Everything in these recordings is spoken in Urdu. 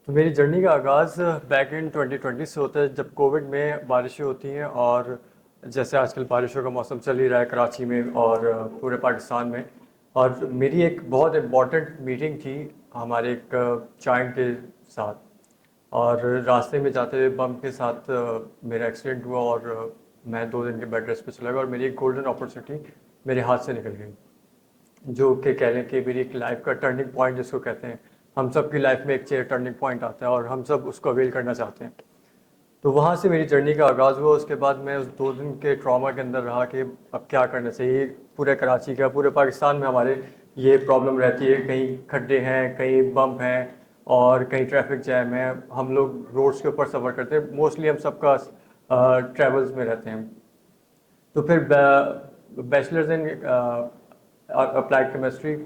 تو میری جرنی کا آغاز بیک ان 2020 سے ہوتا ہے، جب کووڈ میں بارشیں ہوتی ہیں، اور جیسے آج کل بارشوں کا موسم چل ہی رہا ہے کراچی میں اور پورے پاکستان میں. اور میری ایک بہت امپورٹنٹ میٹنگ تھی ہمارے ایک کلائنٹ کے ساتھ، اور راستے میں جاتے ہوئے بم کے ساتھ میرا ایکسیڈنٹ ہوا، اور میں 2 دن کے بیڈ ریسٹ پہ چلا گیا، اور میری ایک گولڈن اپرچونیٹی میرے ہاتھ سے نکل گئی، جو کہ کہہ لیں کہ میری ایک لائف کا ٹرننگ پوائنٹ جس کو کہتے ہیں. ہم سب کی لائف میں ایک ٹرننگ پوائنٹ آتا ہے اور ہم سب اس کو اویل کرنا چاہتے ہیں. تو وہاں سے میری جرنی کا آغاز ہوا. اس کے بعد میں اس 2 دن کے ٹراما کے اندر رہا کہ اب کیا کرنا چاہیے. پورے کراچی کا، پورے پاکستان میں ہمارے یہ پرابلم رہتی ہے، کہیں کھڈے ہیں، کہیں بمپ ہیں، اور کہیں ٹریفک جیم ہے. ہم لوگ روڈس کے اوپر سفر کرتے ہیں، موسٹلی ہم سب کا ٹریولز میں رہتے ہیں. تو پھر بیچلرز ان اپلائیڈ کیمسٹری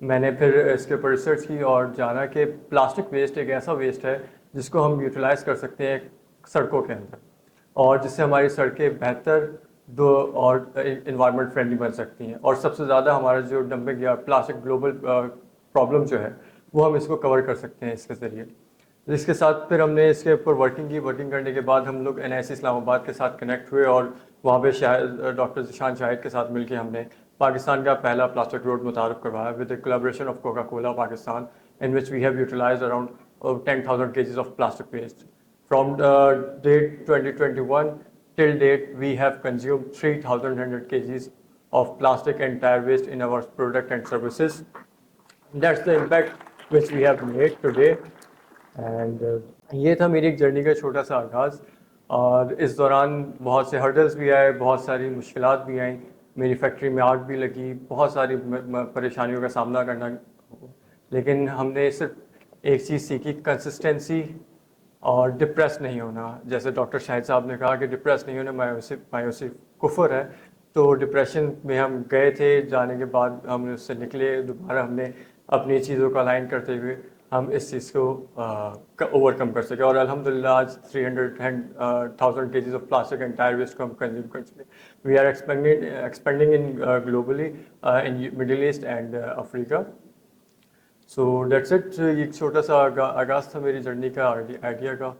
میں نے پھر اس کے اوپر ریسرچ کی اور جانا کہ پلاسٹک ویسٹ ایک ایسا ویسٹ ہے جس کو ہم یوٹیلائز کر سکتے ہیں سڑکوں کے اندر، اور جس سے ہماری سڑکیں بہتر اور انوائرمنٹ فرینڈلی بن سکتی ہیں. اور سب سے زیادہ ہمارا جو ڈمپنگ یا پلاسٹک گلوبل پرابلم جو ہے وہ ہم اس کو کور کر سکتے ہیں اس کے ذریعے. اس کے ساتھ پھر ہم نے اس کے اوپر ورکنگ کرنے کے بعد ہم لوگ NIC اسلام آباد کے ساتھ کنیکٹ ہوئے، اور وہاں پہ ڈاکٹر ذیشان شاہد کے ساتھ مل کے ہم نے پاکستان کا پہلا پلاسٹک روڈ متعارف کروایا with a collaboration of Coca Cola Pakistan, in which we have utilized around 10,000 kgs of plastic waste. From date 2021 till date, we have consumed 3,100 kgs of plastic and tire waste in our product and services. That's the impact which we have made today. And یہ تھا میری ایک جرنی کا چھوٹا سا آغاز. اور اس دوران بہت سے ہرڈلز بھی آئے، بہت ساری مشکلات بھی آئیں، میری فیکٹری میں آگ بھی لگی، بہت ساری پریشانیوں کا سامنا کرنا. لیکن ہم نے صرف ایک چیز سیکھی، کنسسٹنسی اور ڈپریس نہیں ہونا. جیسے ڈاکٹر شاہد صاحب نے کہا کہ ڈپریس نہیں ہونا مایوسی کفر ہے. تو ڈپریشن میں ہم گئے تھے، جانے کے بعد ہم اس سے نکلے. دوبارہ ہم نے اپنی چیزوں کو الائن کرتے ہوئے ہم اس چیز کو اوور کم کر سکے، اور الحمدللہ آج 300,000 kgs of plastic and tyre waste کو ہم کنزیوم کر سکے. We are expanding in globally in Middle East and Africa. So that's it. ایک چھوٹا سا آغاز تھا میری جرنی کا، آئیڈیا کا.